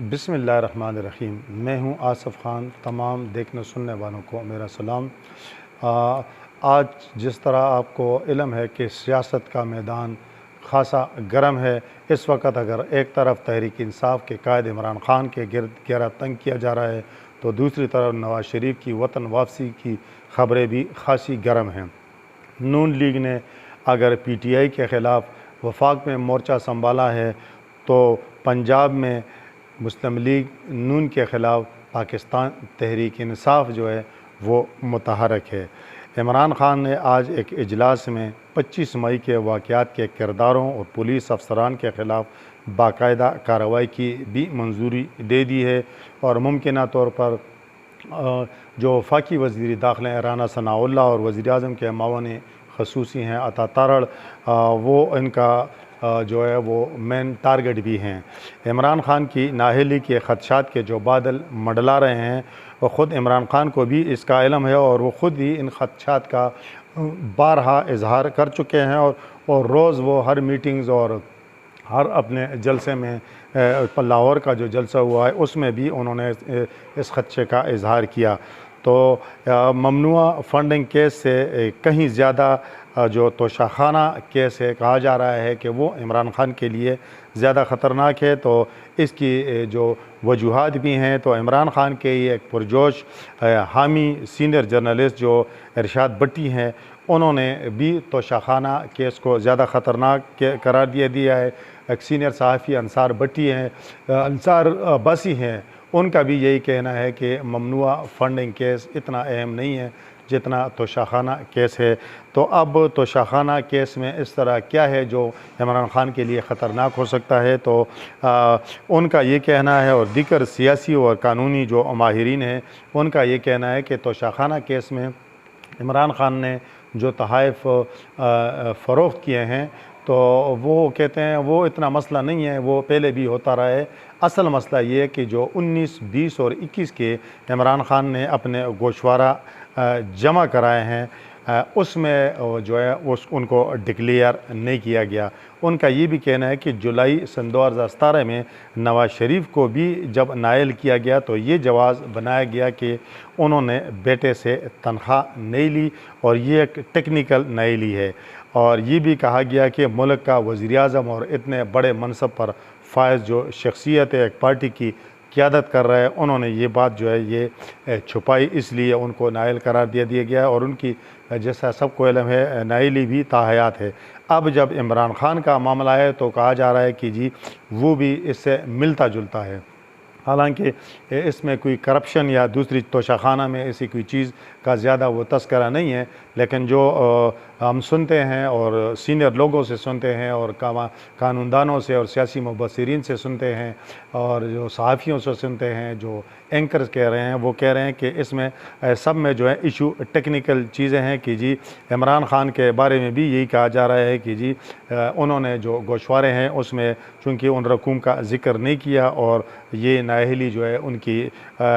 بسم اللہ الرحمن الرحیم۔ میں ہوں آصف خان۔ تمام دیکھنے سننے والوں کو میرا سلام۔ آج جس طرح آپ کو علم ہے کہ سیاست کا میدان خاصا گرم ہے، اس وقت اگر ایک طرف تحریک انصاف کے قائد عمران خان کے گرد گھیرا تنگ کیا جا رہا ہے تو دوسری طرف نواز شریف کی وطن واپسی کی خبریں بھی خاصی گرم ہیں۔ نون لیگ نے اگر پی ٹی آئی کے خلاف وفاق میں مورچہ سنبھالا ہے تو پنجاب میں مسلم لیگ نون کے خلاف پاکستان تحریک انصاف جو ہے وہ متحرک ہے۔ عمران خان نے آج ایک اجلاس میں 25 مئی کے واقعات کے کرداروں اور پولیس افسران کے خلاف باقاعدہ کارروائی کی بھی منظوری دے دی ہے، اور ممکنہ طور پر جو وفاقی وزیر داخلہ رانا ثناء اللہ اور وزیر اعظم کے معاون خصوصی ہیں عطا تارڑ، وہ ان کا جو ہے وہ مین ٹارگٹ بھی ہیں۔ عمران خان کی نااہلی کے خدشات کے جو بادل منڈلا رہے ہیں، وہ خود عمران خان کو بھی اس کا علم ہے، اور وہ خود ہی ان خدشات کا بارہا اظہار کر چکے ہیں، اور روز وہ ہر میٹنگز اور ہر اپنے جلسے میں لاہور کا جو جلسہ ہوا ہے اس میں بھی انہوں نے اس خدشے کا اظہار کیا۔ تو ممنوعہ فنڈنگ کیس سے کہیں زیادہ جو توشاخانہ کیس ہے، کہا جا رہا ہے کہ وہ عمران خان کے لیے زیادہ خطرناک ہے۔ تو اس کی جو وجوہات بھی ہیں، تو عمران خان کے ہی ایک پرجوش حامی سینئر جرنلسٹ جو ارشاد بٹی ہیں، انہوں نے بھی توشاخانہ کیس کو زیادہ خطرناک قرار دیا ہے۔ ایک سینئر صحافی انصار بٹی ہیں، انصار عباسی ہیں، ان کا بھی یہی کہنا ہے کہ ممنوعہ فنڈنگ کیس اتنا اہم نہیں ہے جتنا توشاخانہ کیس ہے۔ تو اب توشاخانہ کیس میں اس طرح کیا ہے جو عمران خان کے لیے خطرناک ہو سکتا ہے؟ تو ان کا یہ کہنا ہے، اور دیگر سیاسی اور قانونی جو ماہرین ہیں ان کا یہ کہنا ہے کہ توشاخانہ کیس میں عمران خان نے جو تحائف فروخت کیے ہیں، تو وہ کہتے ہیں وہ اتنا مسئلہ نہیں ہے، وہ پہلے بھی ہوتا رہا ہے۔ اصل مسئلہ یہ ہے کہ جو 19، 20 اور 21 کے عمران خان نے اپنے گوشوارہ جمع کرائے ہیں، اس میں جو ہے ان کو ڈکلیئر نہیں کیا گیا۔ ان کا یہ بھی کہنا ہے کہ جولائی سن 2017 میں نواز شریف کو بھی جب نائل کیا گیا تو یہ جواز بنایا گیا کہ انہوں نے بیٹے سے تنخواہ نہیں لی، اور یہ ایک ٹیکنیکل نائلی ہے۔ اور یہ بھی کہا گیا کہ ملک کا وزیر اعظم اور اتنے بڑے منصب پر فائز جو شخصیت ہے، ایک پارٹی کی قیادت کر رہا ہے، انہوں نے یہ بات جو ہے یہ چھپائی، اس لیے ان کو نائل قرار دیا گیا، اور ان کی جیسا سب کو علم ہے نائلی بھی تاحیات ہے۔ اب جب عمران خان کا معاملہ ہے تو کہا جا رہا ہے کہ جی وہ بھی اس سے ملتا جلتا ہے، حالانکہ اس میں کوئی کرپشن یا دوسری توشاخانہ میں ایسی کوئی چیز کا زیادہ وہ تذکرہ نہیں ہے، لیکن جو ہم سنتے ہیں اور سینئر لوگوں سے سنتے ہیں اور قانون دانوں سے اور سیاسی مبصرین سے سنتے ہیں اور جو صحافیوں سے سنتے ہیں، جو اینکرز کہہ رہے ہیں، وہ کہہ رہے ہیں کہ اس میں سب میں جو ہے ایشو ٹیکنیکل چیزیں ہیں کہ جی عمران خان کے بارے میں بھی یہی کہا جا رہا ہے کہ جی انہوں نے جو گوشوارے ہیں اس میں چونکہ ان رقوم کا ذکر نہیں کیا، اور یہ نااہلی جو ہے ان کی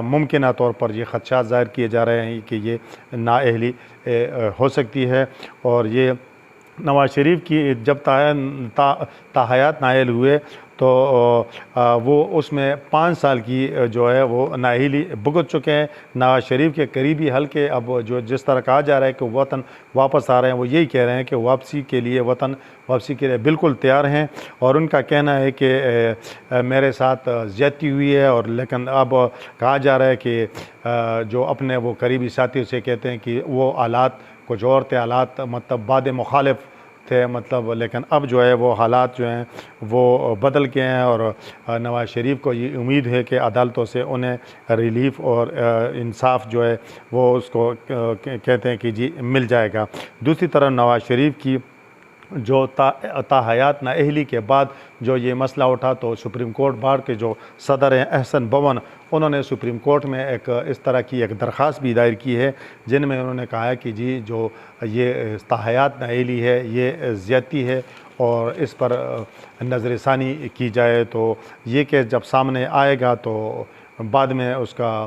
ممکنہ طور پر یہ خدشات ظاہر کیے جا رہے ہیں کہ یہ نااہلی ہو سکتی ہے۔ اور یہ نواز شریف کی جب تاحیات نائل ہوئے تو وہ اس میں 5 سال کی جو ہے وہ نااہلی بھگت چکے ہیں۔ نواز شریف کے قریبی حلقے اب جو جس طرح کہا جا رہا ہے کہ وطن واپس آ رہے ہیں، وہ یہی کہہ رہے ہیں کہ واپسی کے لیے بالکل تیار ہیں، اور ان کا کہنا ہے کہ میرے ساتھ زیادتی ہوئی ہے، اور لیکن اب کہا جا رہا ہے کہ جو اپنے وہ قریبی ساتھیوں سے کہتے ہیں کہ وہ حالات کچھ اور تھے، حالات مطلب بعد مخالف تھے، مطلب لیکن اب جو ہے وہ حالات جو ہیں وہ بدل گئے ہیں، اور نواز شریف کو یہ امید ہے کہ عدالتوں سے انہیں ریلیف اور انصاف جو ہے وہ اس کو کہتے ہیں کہ جی مل جائے گا۔ دوسری طرف نواز شریف کی جو تاحیات نااہلی کے بعد جو یہ مسئلہ اٹھا، تو سپریم کورٹ بار کے جو صدر ہیں احسن بون، انہوں نے سپریم کورٹ میں ایک اس طرح کی ایک درخواست بھی دائر کی ہے، جن میں انہوں نے کہا ہے کہ جی جو یہ تاحیات نااہلی ہے یہ زیادتی ہے، اور اس پر نظر ثانی کی جائے۔ تو یہ کیس جب سامنے آئے گا تو بعد میں اس کا